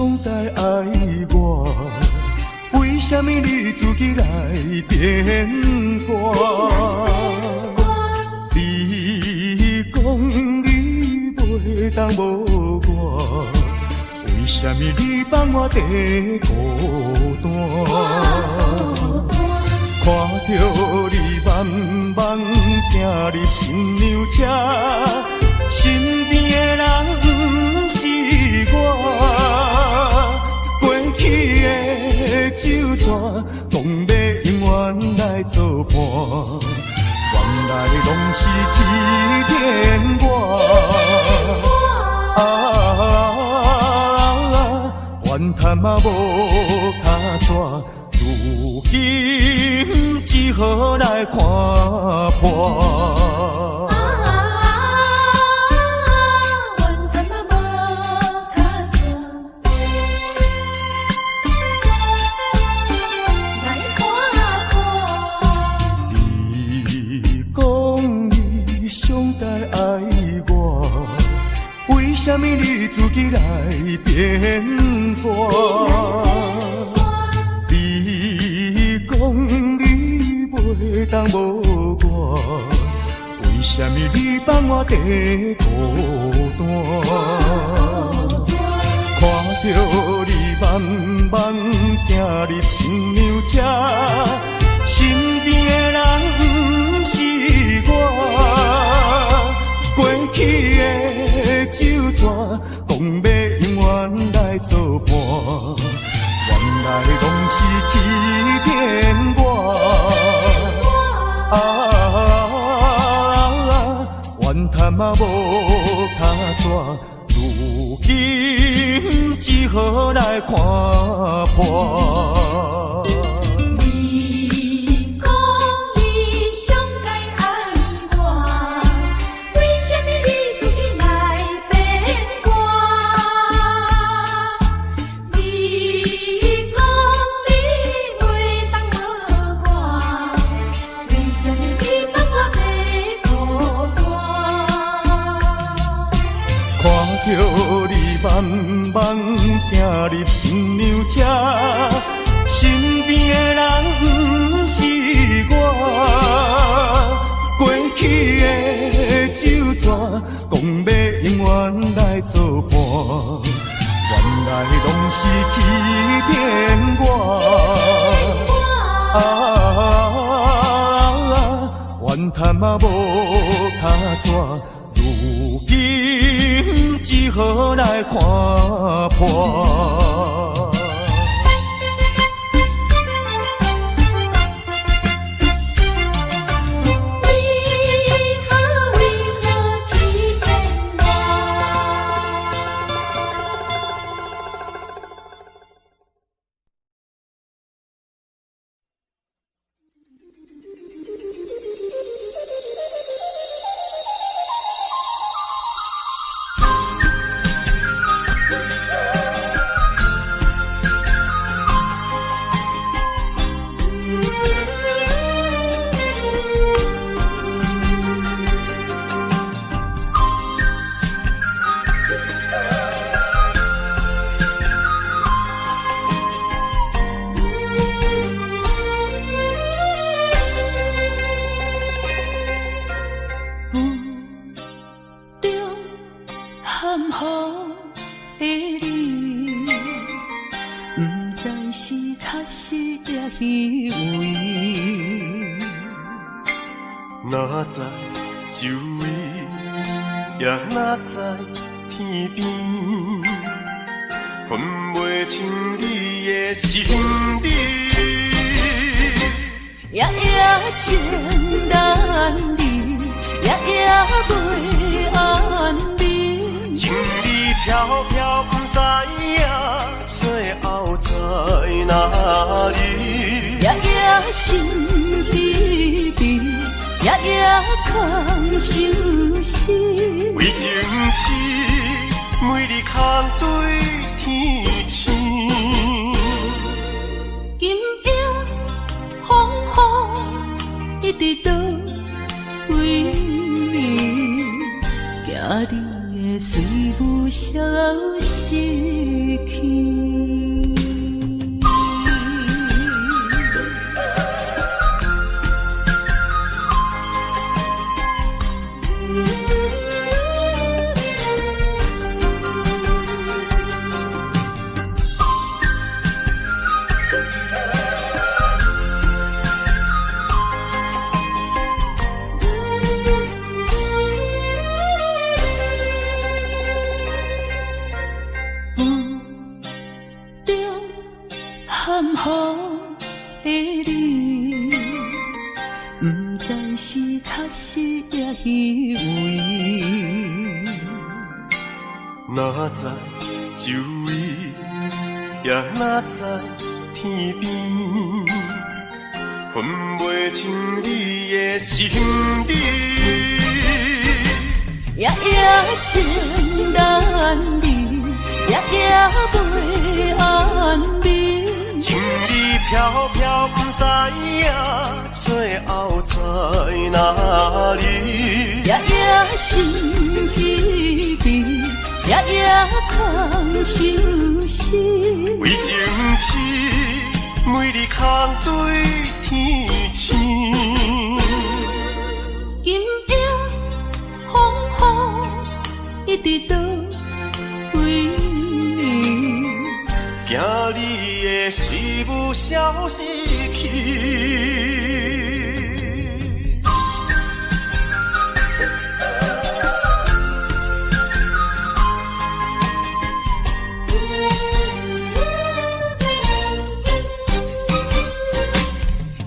上台爱我？为什么你自己来变卦？你讲你袂当无我，为什么你放我在孤单？看着你慢慢行入新娘车，身边的人不是我。过去的酒桌，讲要永远来作伴，原来拢是欺骗我。怨叹嘛无卡纸。如今只好来看破。怨叹嘛无卡纸，来看破。你讲你上台爱我，为什么你自己来变卦？讲你袂当无我，为什么你放我在孤单？看着你慢慢行入新娘车，身边的人不是我。过去的酒桌，讲要永远来作伴，原来拢是欺骗我。怨叹嘛无卡纸，如今只好来看破。看着你慢慢行入新娘车，身边的人不是我。过去的酒桌，讲要永远来作伴，原来拢是欺骗我。怨叹嘛无卡纸，如今只好来看破。哪知酒味，也哪知天边，分袂清你的心理。夜夜情难离，夜夜袂安宁。情意飘飘，不知影最后在哪里。夜夜心悲悲。夜夜空相思，为情痴，每日空对天星。今夜风雨一直倒为你，惊你的水母消失去。含糊的你，不知是确实也虚伪。哪知周围，也哪知天边，分袂清你的心底。夜夜情难离，夜夜袂安眠。情意飘飘，不知影最后在哪里。夜夜心稀微，夜夜空相思。为情痴，每日空对天星。今夜风雨一直倒位，惊你的随舞消失去。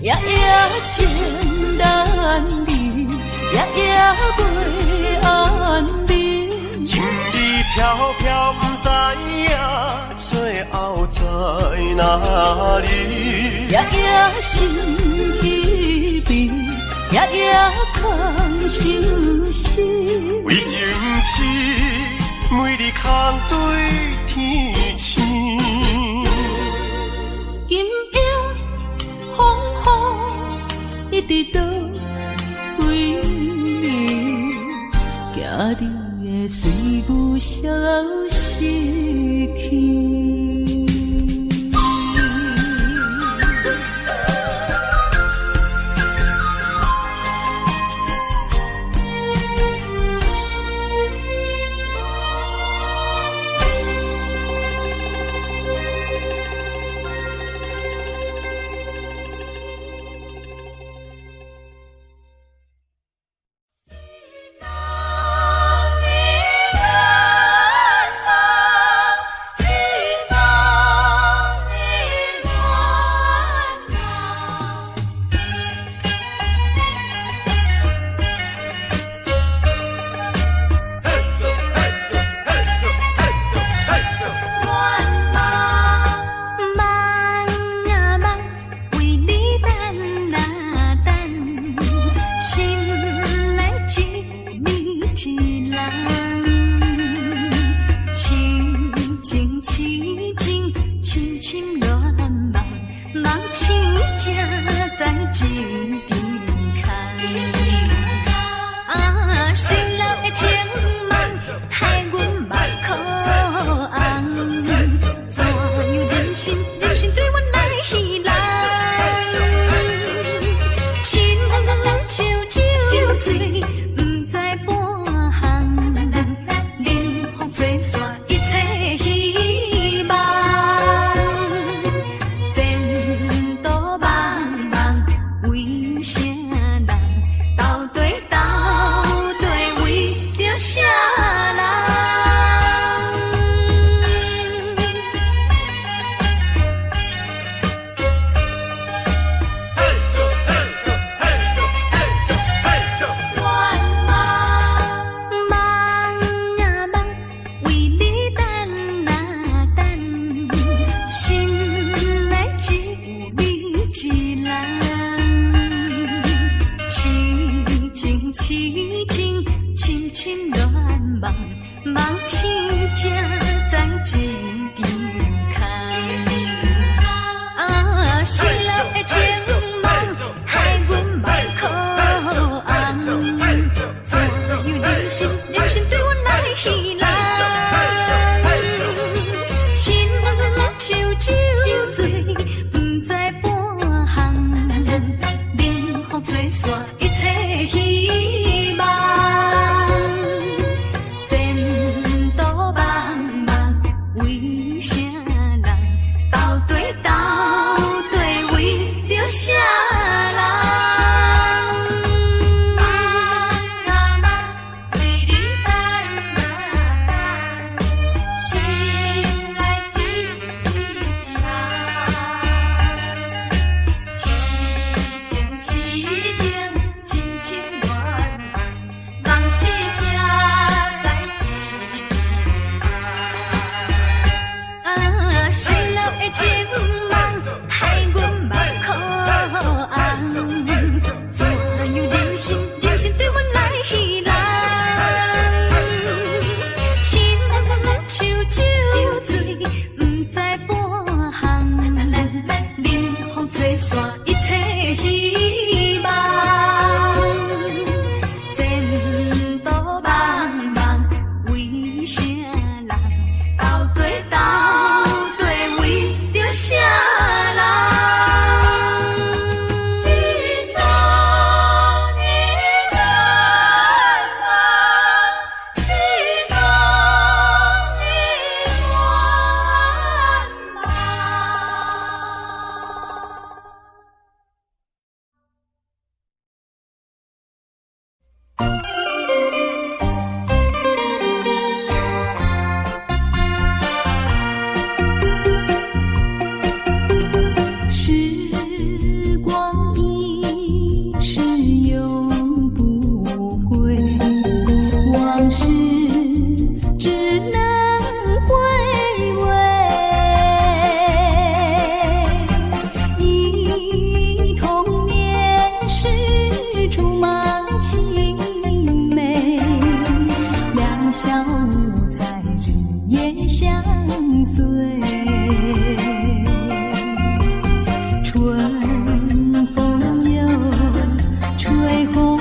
夜夜情难离，夜夜袂安眠。情意飘飘，不知影最后在哪里。夜夜心稀微，夜夜空相思。为情痴，每日空对天星。今夜风雨一直倒位，惊你的随舞消失去。细粒的情梦，害阮目眶红。怎样人生，人生对阮来戏人？深像酒醉，不知半行。冷风吹散一切希望。前途茫茫，为啥人？斗对为着啥人？心中的愿望，心中的愿时光一逝永不回，往事只能回味。忆童年时竹马青梅，两小无猜日夜相随。春风又吹红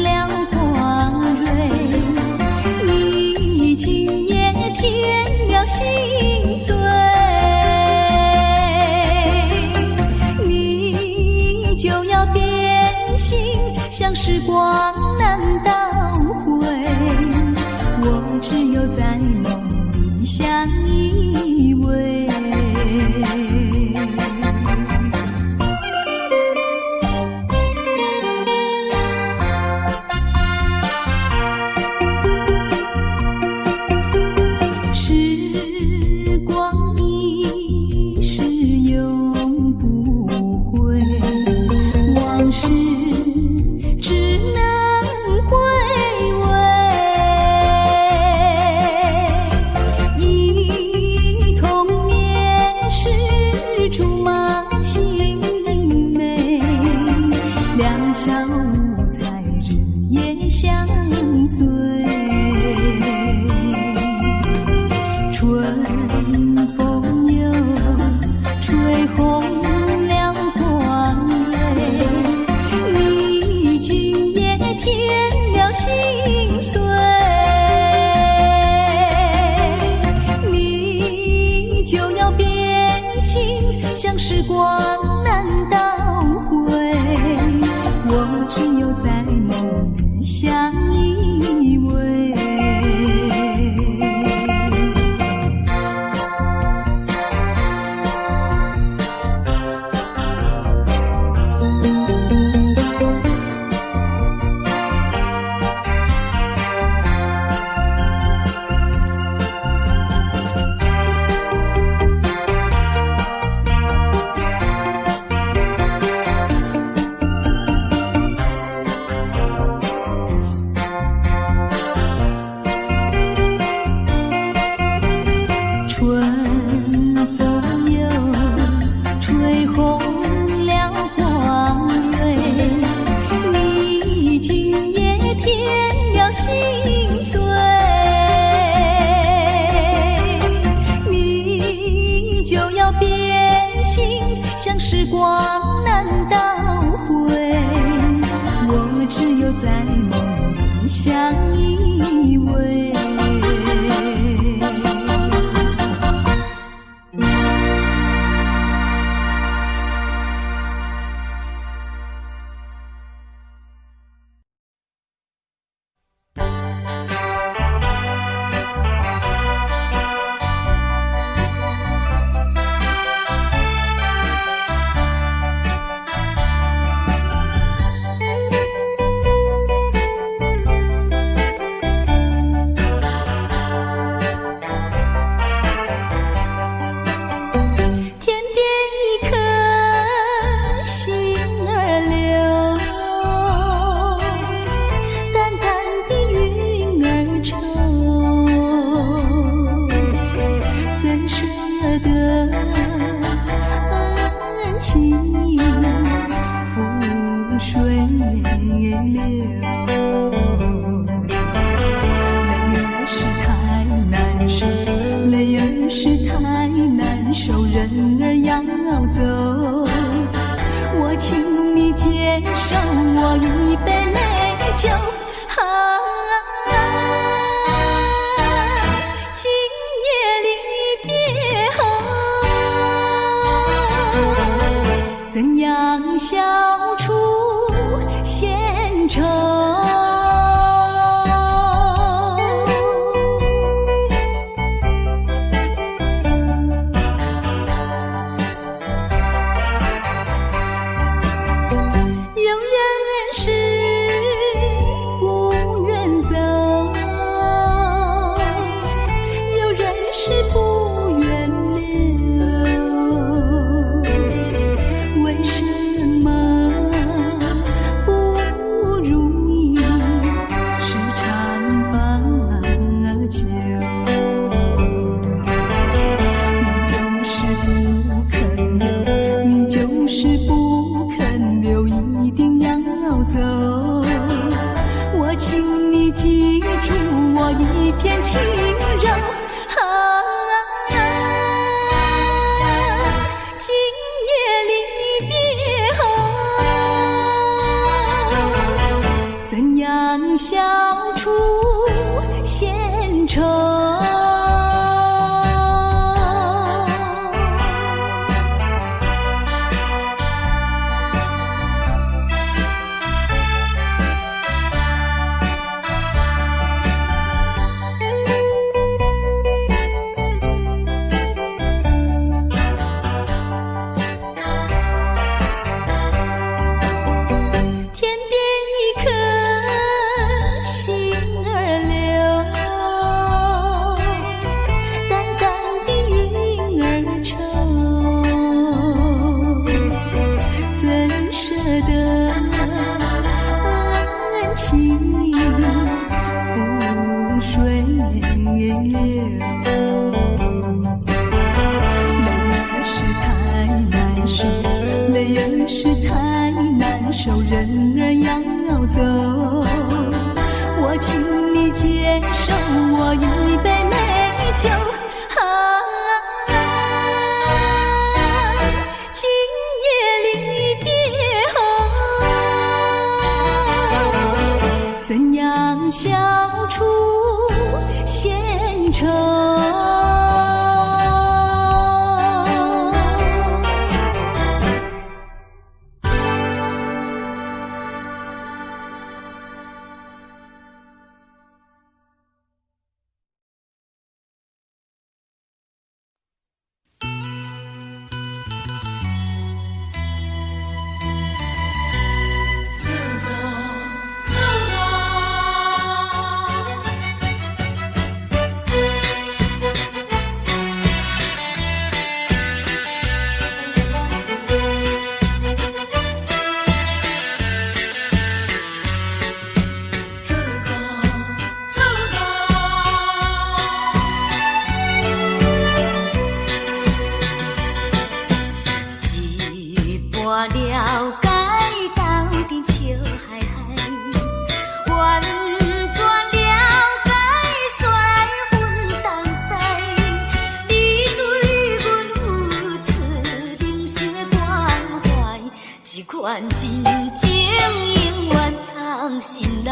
了花蕊，你今夜添了心碎，你就要变心，像时光难倒回，我只有在梦里相依偎。时光一逝永不回，往事只能回味。忆童年时竹马青梅，两小无猜日夜相随。春风又吹红了花蕊，你今夜添了心碎，你就要变心，像时光难倒回，我只有在梦里相依偎。春风又吹红了花蕊，你今夜添了心碎，你就要变心，像时光难倒回，我只有在梦里相依偎。情，覆水流。泪儿是太难受，人儿要走。我请你接受我一杯美酒，今夜离别后，怎样消除闲愁？一片轻柔，今夜离别后，怎样消除闲愁？人儿要走，我请你接受我一杯美酒，今夜离别后，怎样消除闲愁？了解斗阵笑嗨嗨，完全了解煞来分东西。你对阮付出人生的关怀，这款真情永远藏心内。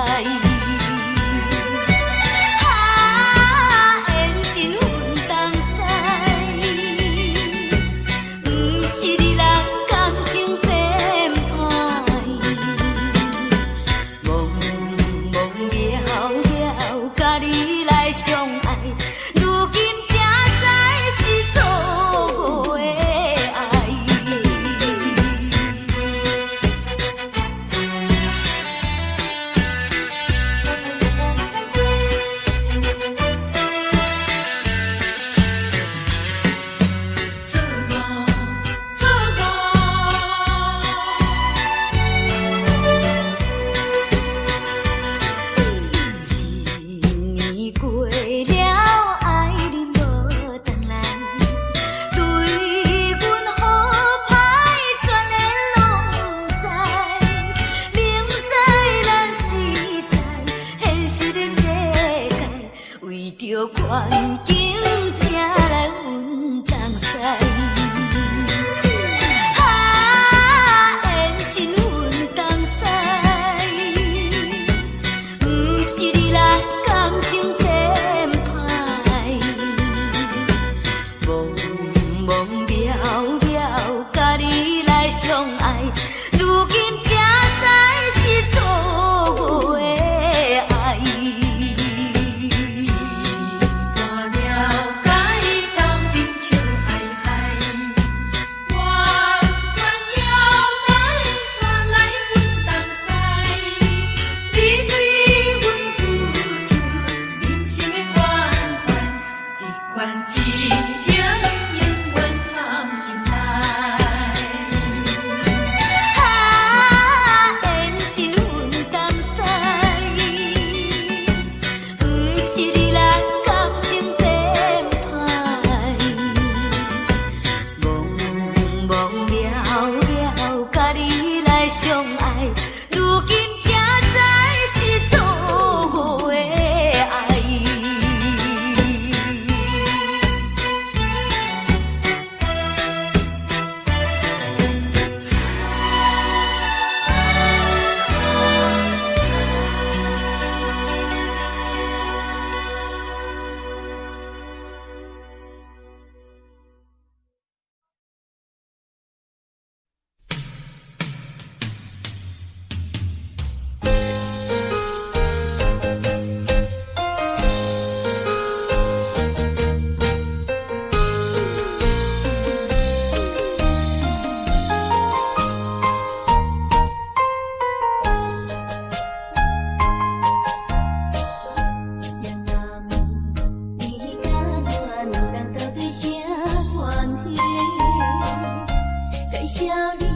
少年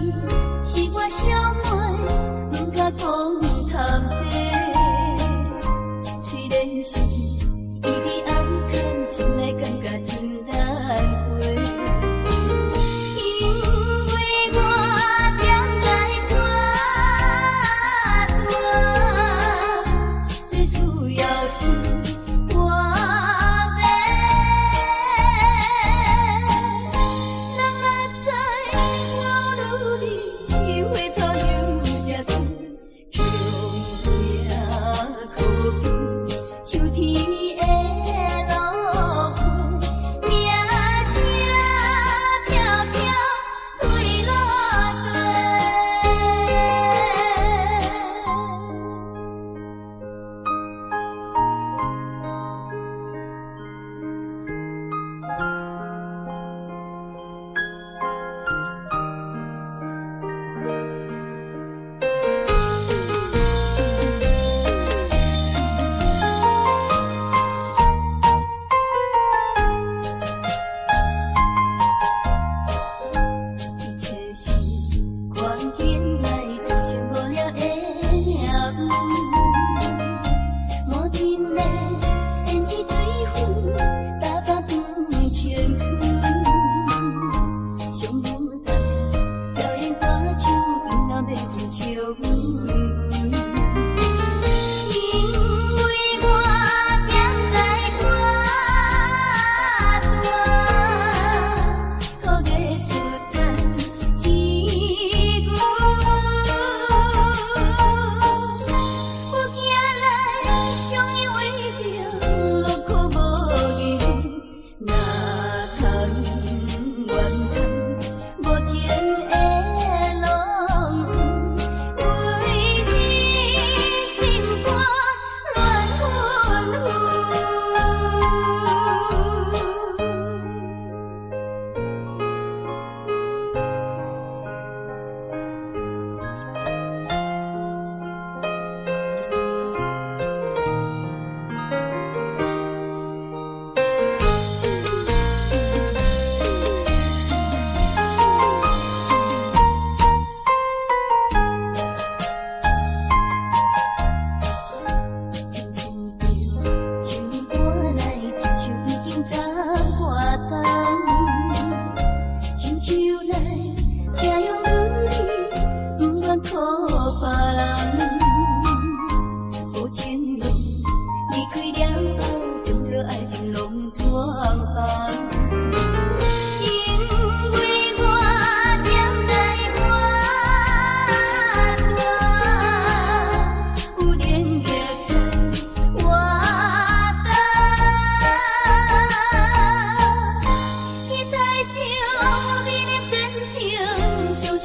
是我小妹，不敢讲坦白。虽然是伊比暗藏，心内感觉真难过。因为我踮在寡大，最需要是我妹。人若知我努力，回头又吃苦，强拼苦拼，受天的路陪，名声飘飘退落一切是关键来造成无了的命运，无停咧胭脂对付，打发长青春。上舞台表演歌唱，因若要付笑阮阮。因为我踮在寡大，靠艺术赚钱阮。有行来相依为着，落苦无言，哪通怨叹无情的浪费，为天心肝乱纷情歌来，亲像已经早挂冬。亲像来，这样努力，不愿靠别人。无情路离开了后，将着爱情拢全放。因为我踮在寡大，有点热在我大，期待着美丽真情，相信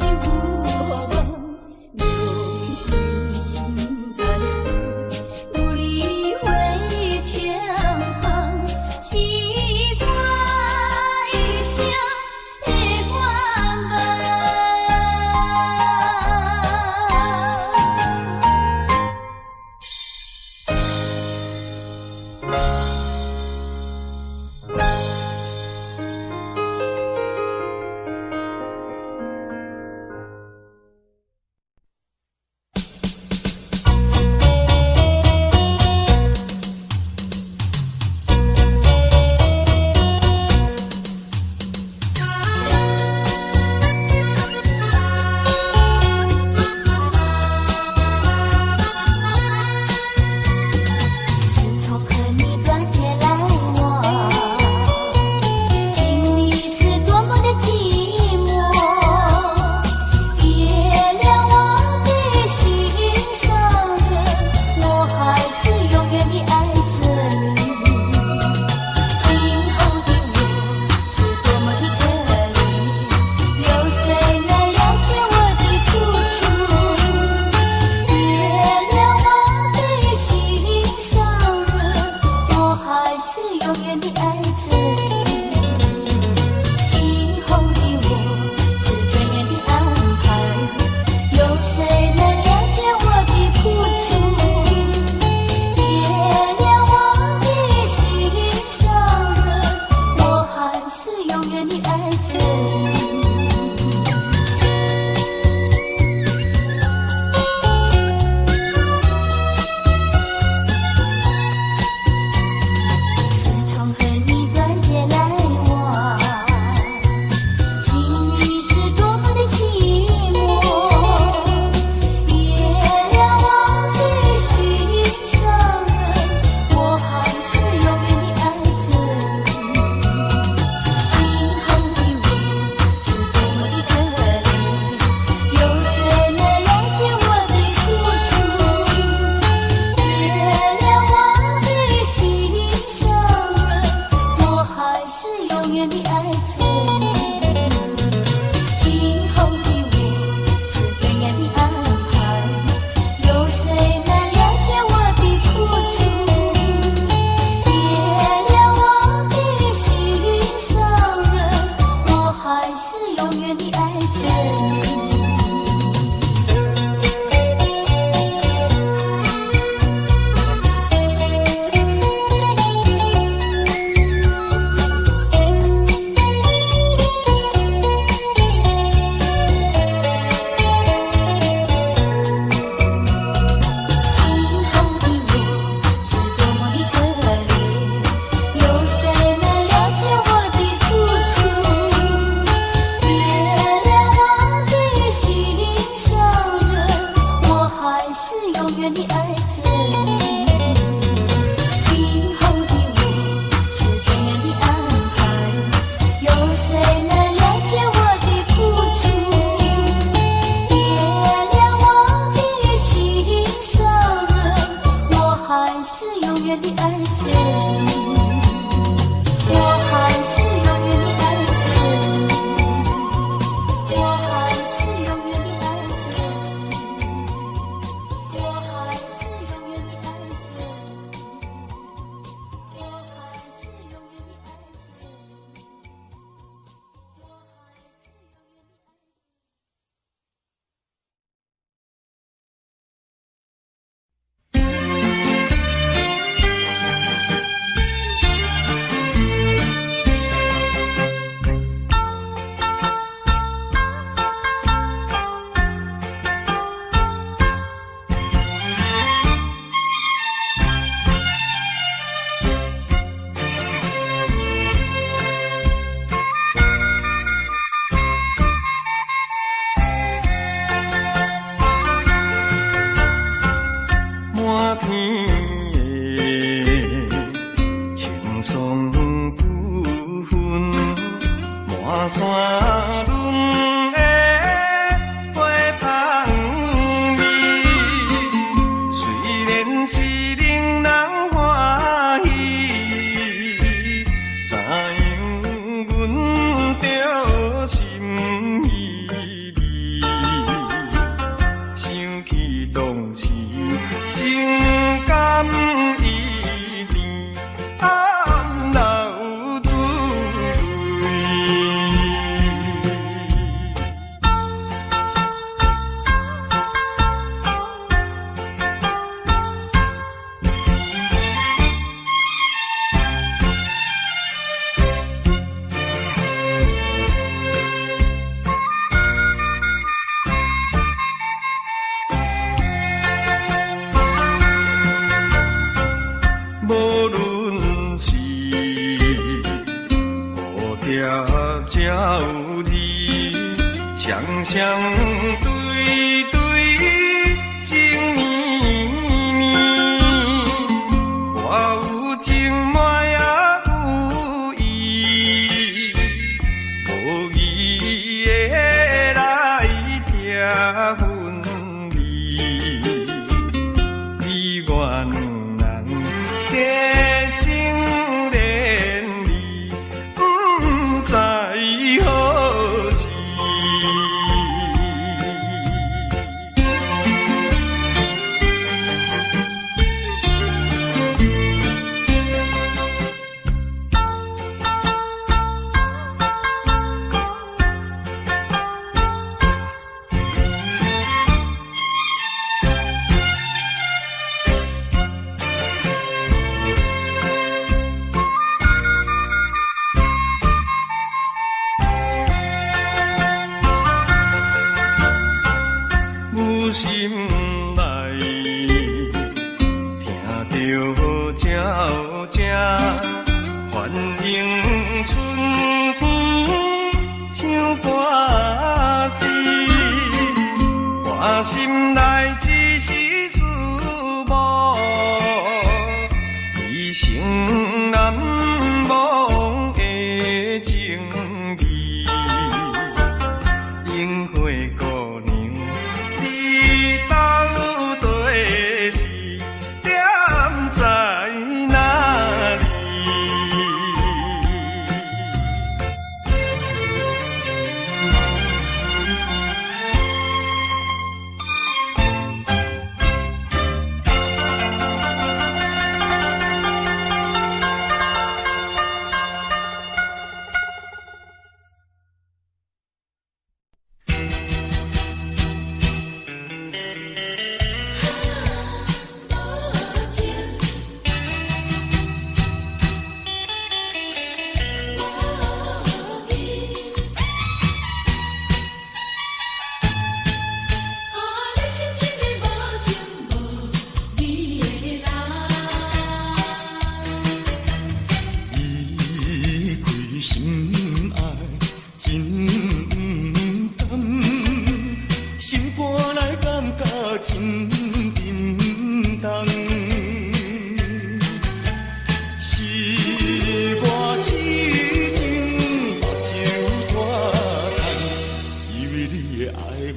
永远的爱着你。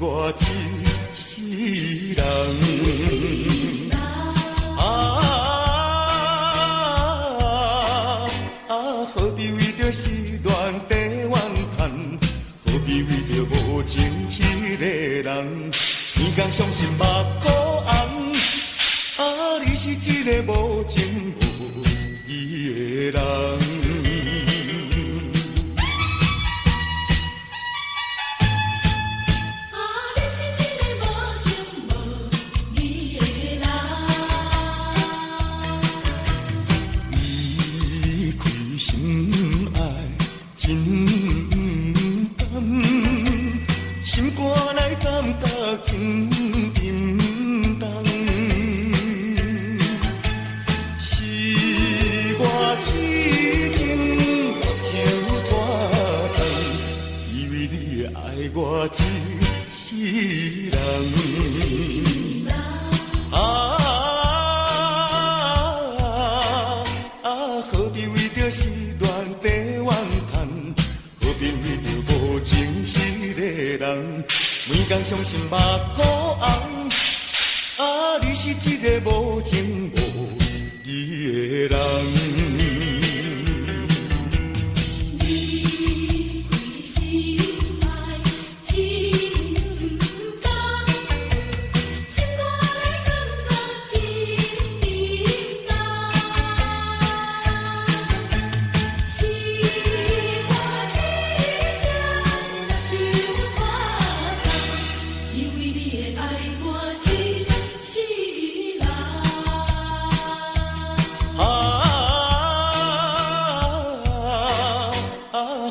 我一世人。何必为着失恋地怨叹？何必为着无情迄个人？天公伤心目孤红，你是一个无情无义的人。心肝内感觉真沉重，是我痴情目睭拖长，以为你会爱我一世人。何必为着失恋地怨叹？何必为着无情迄个人？每天伤心目孤红，你是一个无情无义的人。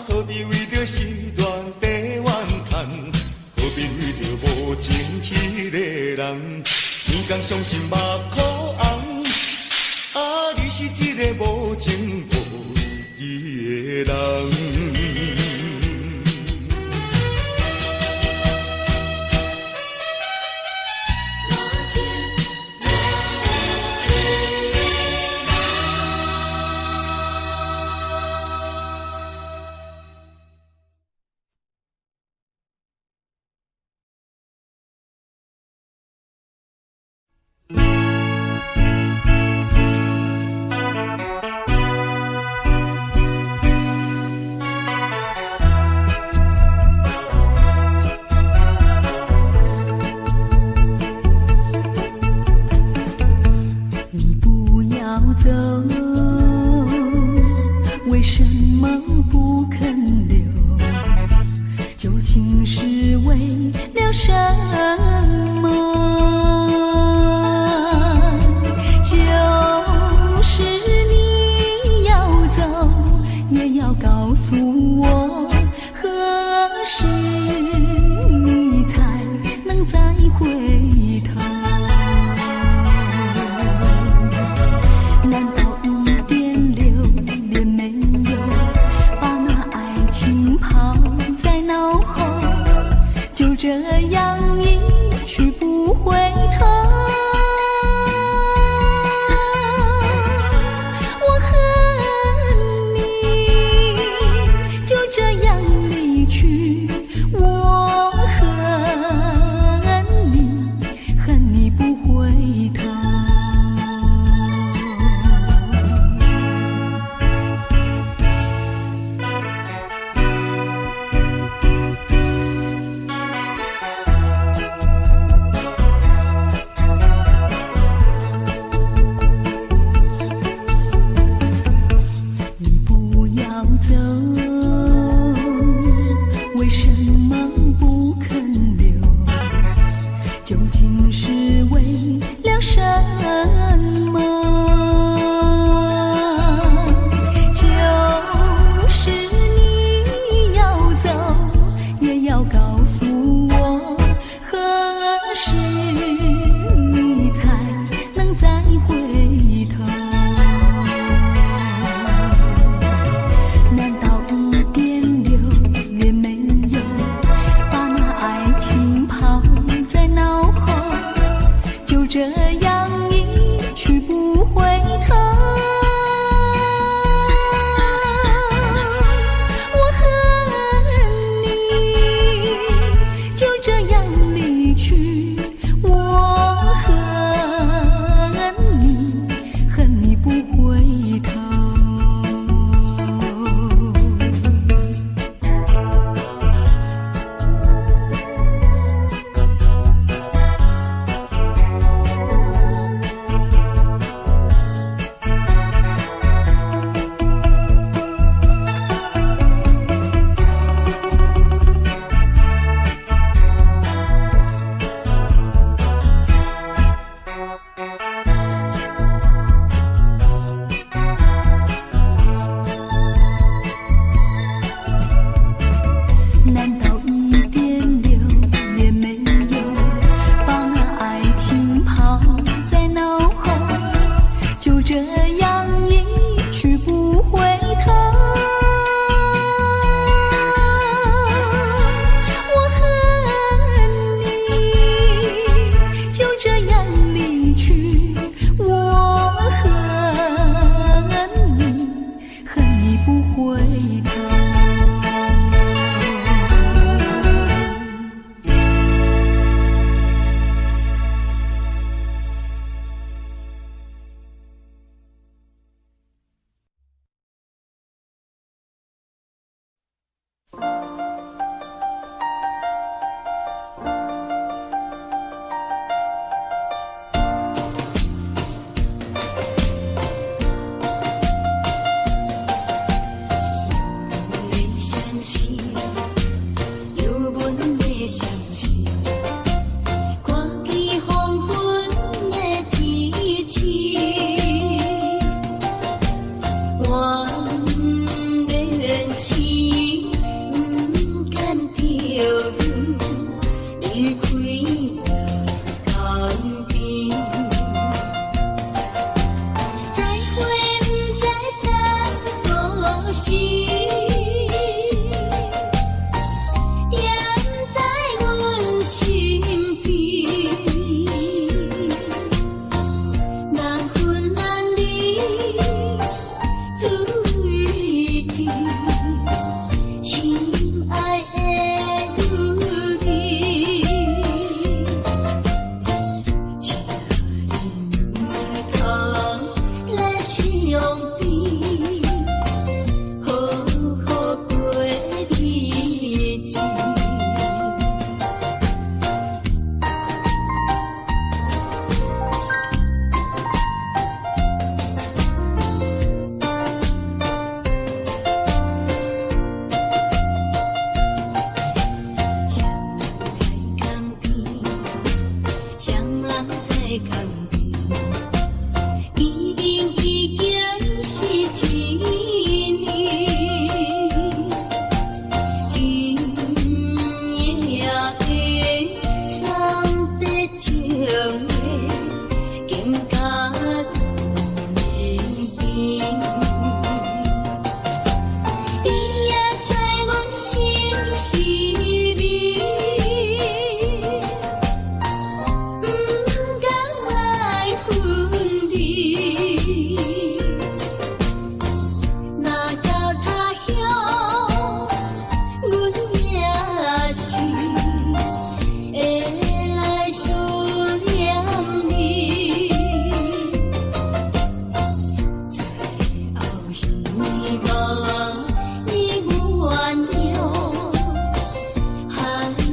何必为着失恋地怨叹？何必为着无情迄个人？天公伤心目孤红，你是一个无情无义的人。为什么不肯留？究竟是为了什么？就是你要走，也要告诉我，何时你才能再回头？难道就这样一去不回头？我恨你，就这样离去。我恨你，恨你不回头。为什么不肯留？究竟是为了什么？就是你要走，也要告诉我，何时你才能再回头？难道一点留恋没有，把那爱情抛在脑后，就这样一去不回头？我恨你，就这样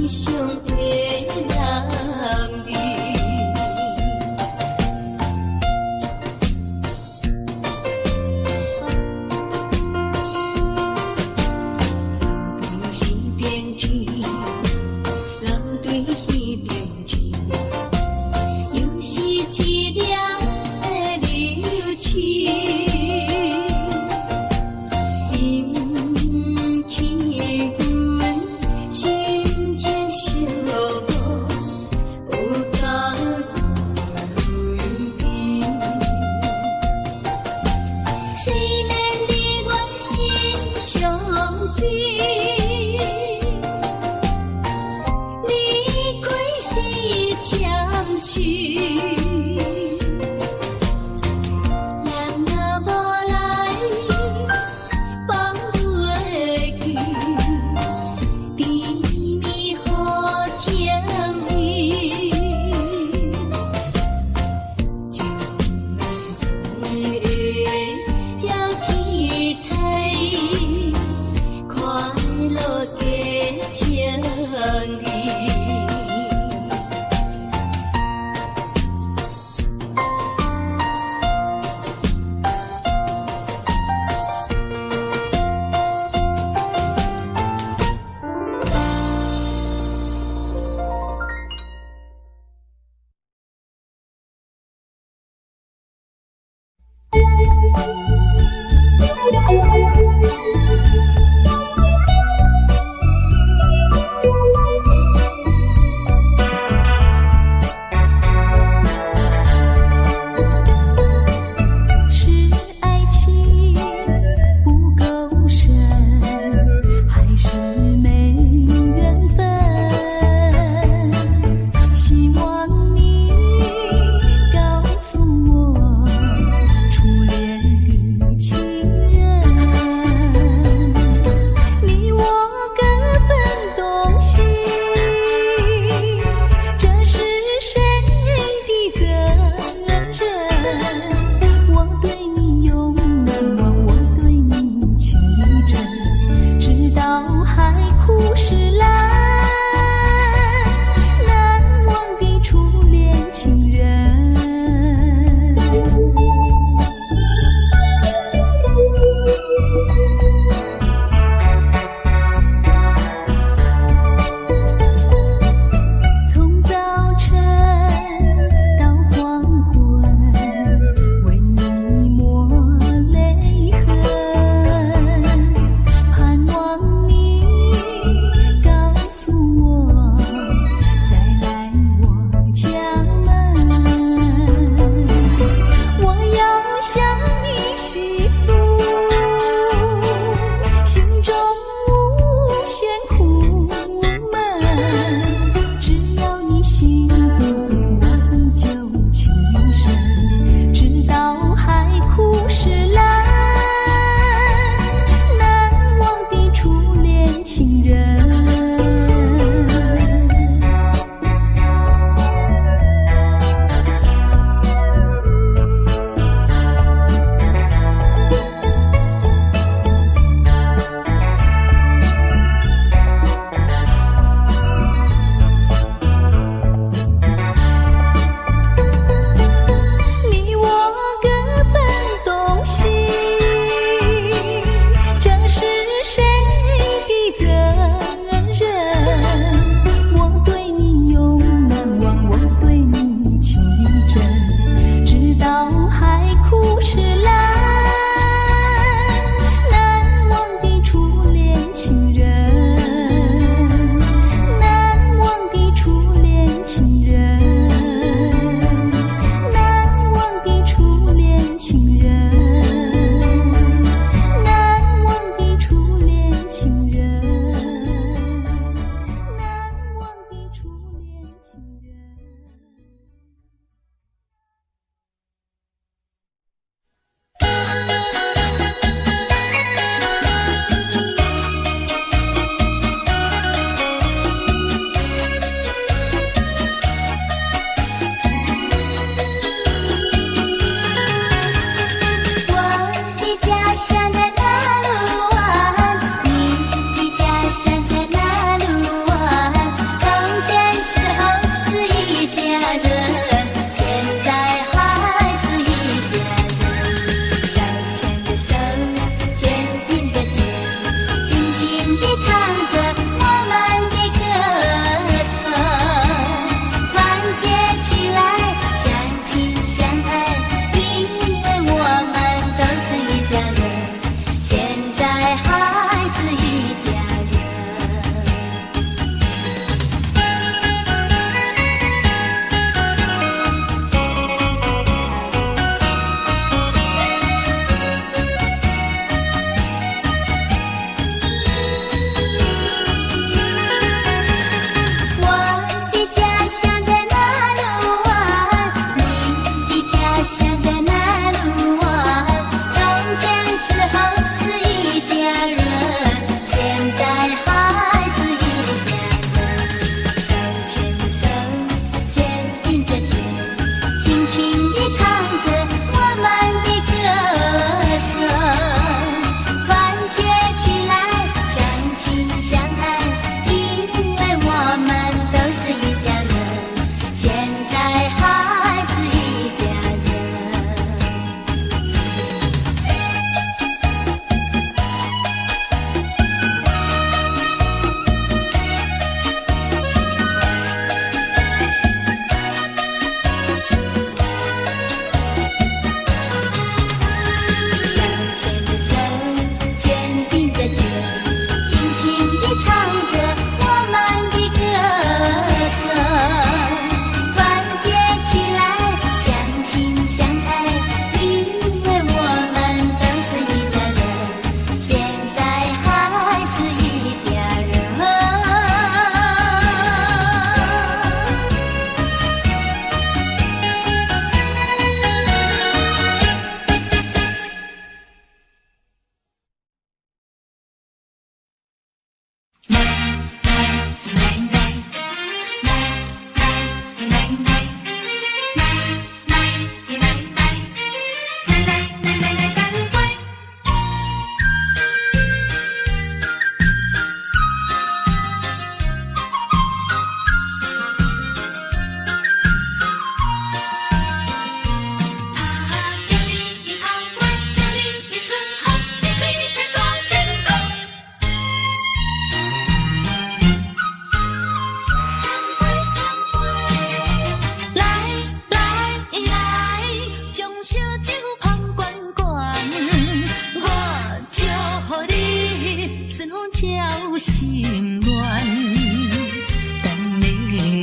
心上的男儿。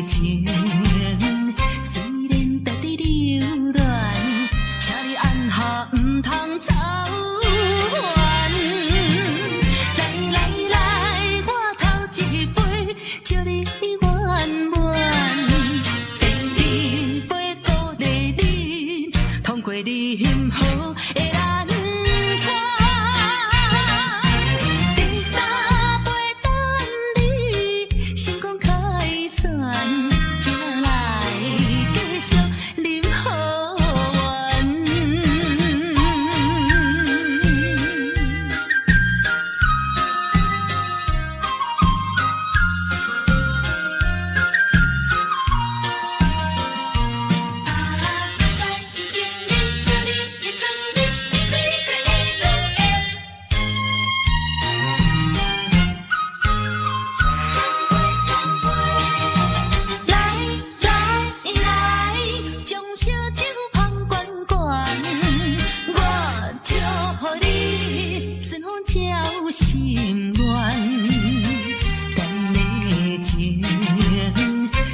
情，虽然在地流乱，请你按下唔通操烦。来来来，我头一杯，祝你圆满。第二杯鼓励你，通过你幸福的难关。第三杯等你成功开选，才来继续饮好运。心愿，咱的情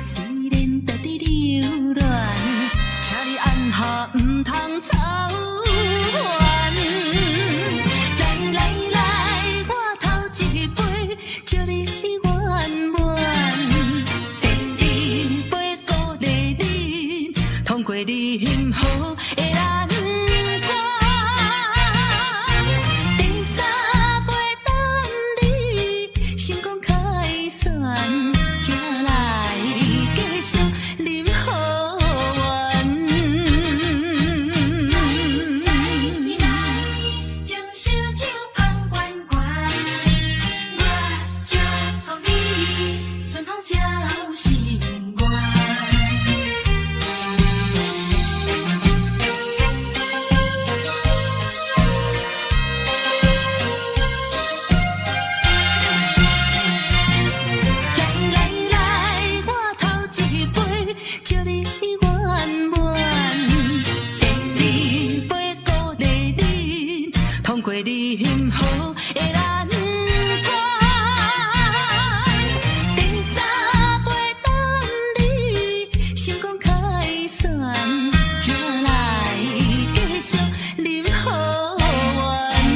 虽然在地流乱，请你按下唔通操烦。来来来，我头一杯，祝你圆满。第二杯鼓励你，通过你幸福的难关。才来继续饮好运。将烧酒捧悬悬，我祝福你顺风照心愿。祝你圆满，第二杯鼓励你，通过你幸福的难关。第三杯等你成功开选，才来继续饮好运。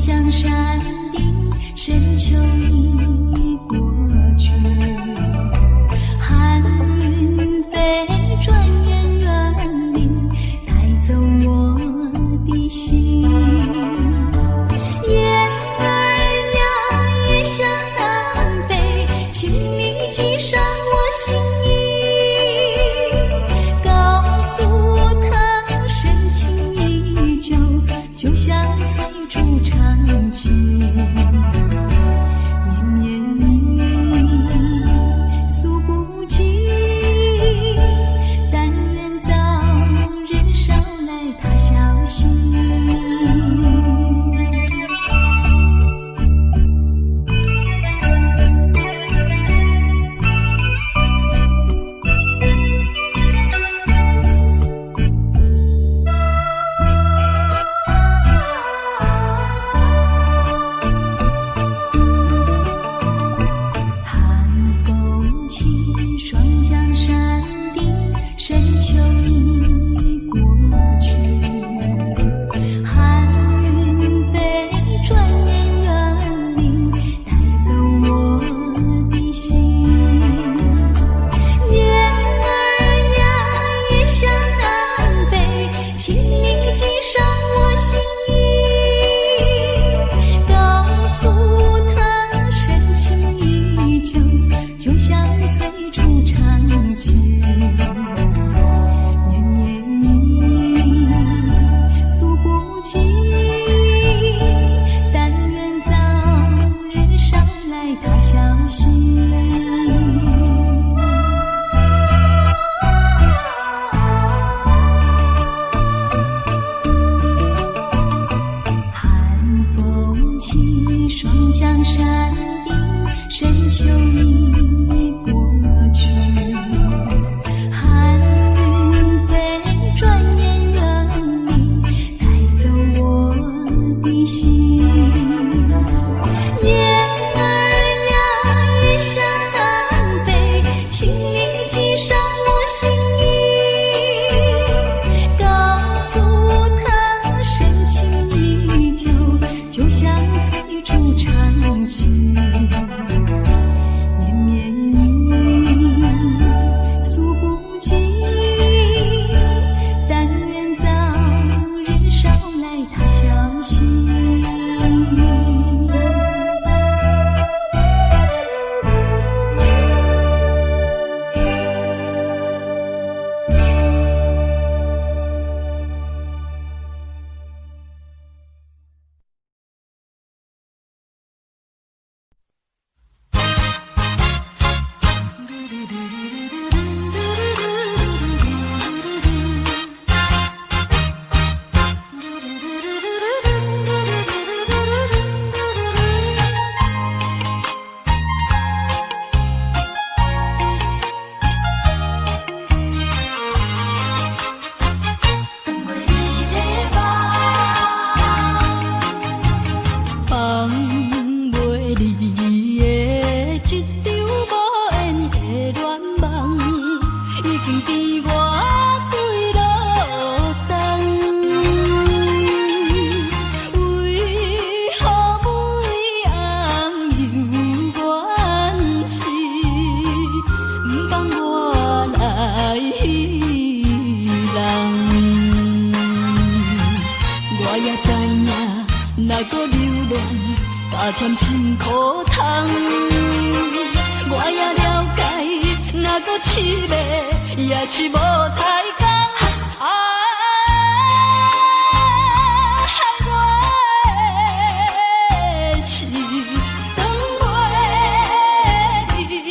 江山顶，深秋已过去，寒云飞，转眼远离，带走我的心。雁儿呀，也向南飞，请你寄上我心意，告诉他深情依旧，就像催促长情。绵绵意诉不尽，但愿早日捎来他消息。催促长情。绵绵忆诉不尽，但愿早日捎来他消息。双江山顶，深秋已过去。寒云飞，转眼远离，带走我的心。雁儿呀，异乡南北，请你寄上我心意，告诉他深情依旧，就像催促长情。绵绵忆诉不尽，但愿早日捎来他消息。甜心苦痛，我也了解，若搁凄迷，也是无太工。我是等袂你的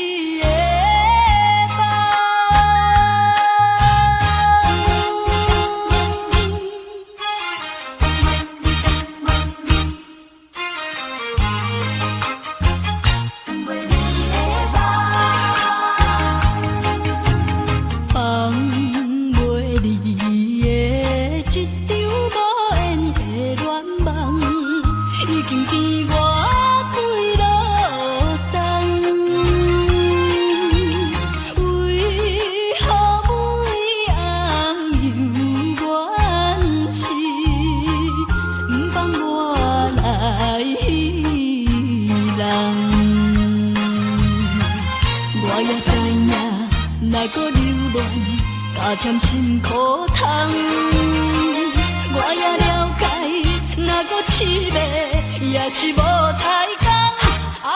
甜心苦痛，我也了解，若搁凄迷，也是无太工。我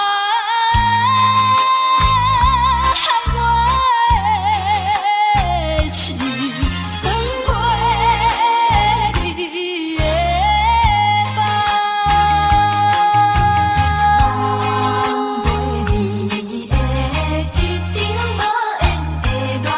是等袂你的梦，等袂你的一场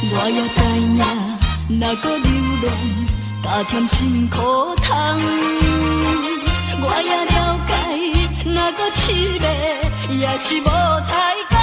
无缘的恋梦。若搁流浪，加添心苦痛，我也了解，若搁凄迷，也是无太工。